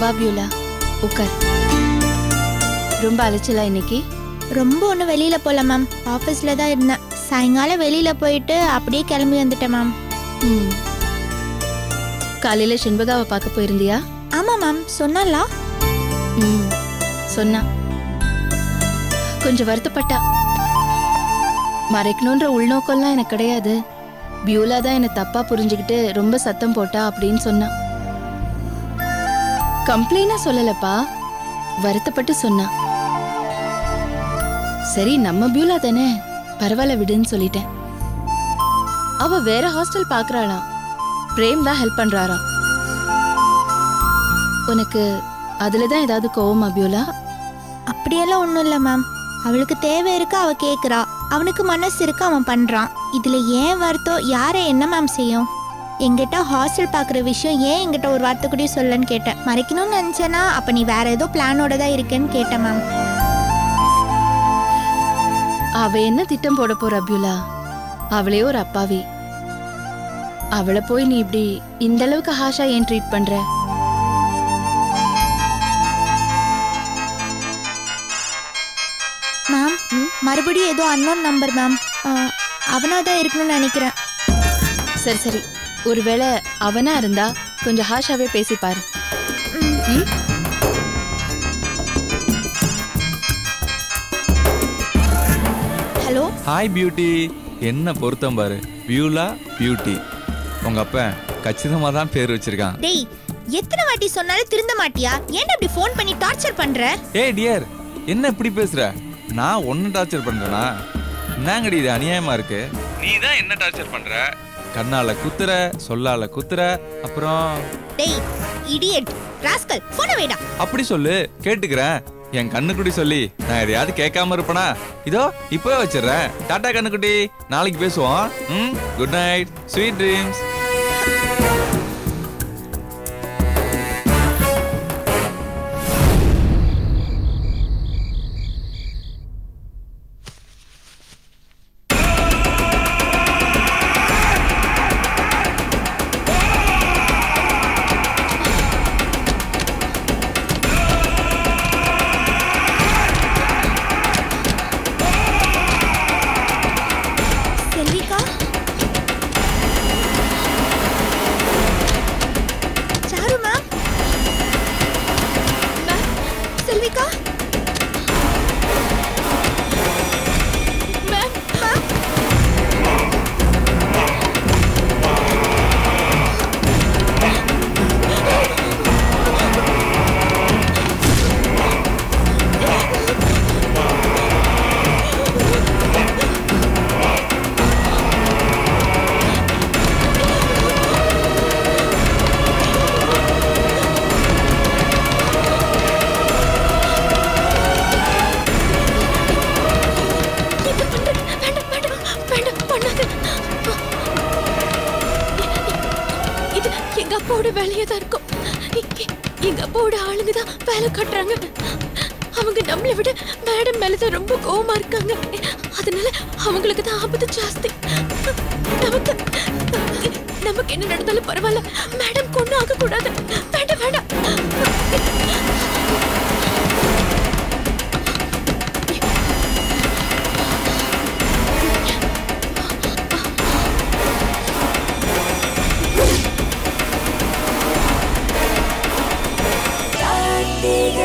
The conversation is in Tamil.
வா பியூலா, உட்கார். ரொம்ப அலைச்சலா இன்னைக்கு? ரொம்ப ஒன்றும் வெளியில போகல மேம், ஆஃபீஸில் தான் இருந்தேன். சாயங்காலம் வெளியில போயிட்டு அப்படியே கிளம்பி வந்துட்டேன் மேம். காலையில செண்பகாவை பார்க்க போயிருந்தியா? ஆமா மேம், சொன்னாலா? சொன்னா. கொஞ்சம் வருத்தப்பட்டா. மறைக்கணுன்ற உள்நோக்கம்லாம் எனக்கு கிடையாது. பியூலா தான் என்னை தப்பா புரிஞ்சுக்கிட்டு ரொம்ப சத்தம் போட்டா அப்படின்னு சொன்னா. கம்ப்ளைண்டா சொல்லலப்பா, வருத்தப்பட்டு சொன்னா. சரி, நம்ம பியூலா தானே, பரவாயில்ல விடுன்னு சொல்லிட்டேன். அவ வேற ஹாஸ்டல் பாக்குறாளாம். பிரேம் தான் ஹெல்ப் பண்றாராம். உனக்கு அதுலதான் ஏதாவது கோவமா பியூலா? அப்படியெல்லாம் ஒன்றும் இல்லை மேம். அவளுக்கு தேவை இருக்கு, அவ கேட்குறா. அவனுக்கு மனசு இருக்கு, அவன் பண்றான். இதுல ஏன் வருத்தம்? யாரை என்ன மேம் செய்யும்? எங்கிட்ட ஹாஸ்டல் பார்க்குற விஷயம் ஏன் எங்கிட்ட ஒரு வார்த்தை கூட சொல்லன்னு கேட்டேன். மறைக்கணும்னு நினச்சேன்னா அப்போ நீ வேற ஏதோ பிளானோட தான் இருக்கேன்னு கேட்டேன் மேம். அவ என்ன திட்டம் போட போற பியூலா? அவளே ஒரு அப்பாவி. அவளை போய் நீ இப்படி இந்த அளவுக்கு ஹாஷா ஏன் ட்ரீட் பண்ற? மேம், மறுபடியும் ஏதோ அன்னோன் நம்பர் மேம். அவனா தான் இருக்கணும்னு நினைக்கிறேன். சரி சரி, ஒருவேளை அவனா இருந்தா கொஞ்சம் ஹாஷாவே பேசி பாரு. ஹலோ. Hi beauty. என்ன பொருத்தம் பாரு, பியூலா பியூட்டி. உங்க அப்பா கச்சிதமா தான் பேர் வச்சிருக்கான். டேய், எத்தனை வாட்டி சொன்னாலும் திருந்த மாட்டியா? ஏன் அப்படி ஃபோன் பண்ணி டார்ச்சர் பண்ற? ஏய் டியர், என்ன இப்படி பேசுற? நான் ஒன்னு டார்ச்சர் பண்றேனா? என்னங்கடி இது அநியாயமா இருக்கு. நீ தான் என்ன டார்ச்சர் பண்ற? கண்ணால குத்துற, சொல்லால குத்துற, அப்புறம் டேய் இடியட் ராஸ்கல், போன வைடா. அப்படி சொல்லு, கேட்டுக்கிறேன். என் கண்ணுக்குட்டி சொல்லி நான் எதையாவது கேட்காம இருப்பனா? இதோ இப்பவே வச்சிடுறேன். டாடா கண்ணுக்குட்டி, நாளைக்கு பேசுவோம். Good night, sweet dreams. எங்க அப்பாவோட ஆளுங்க தான் வேலை கட்டுறாங்க. அவங்க நம்மளை விட மேடம் மேலதான் ரொம்ப கோவமா இருக்காங்க. அதனால அவங்களுக்கு தான் ஆபத்து ஜாஸ்தி. நமக்கு என்ன நடந்தாலும் பரவாயில்ல, மேடம் கொண்டு ஆக கூடாது. வேண்டாம் வேண்டாம். Big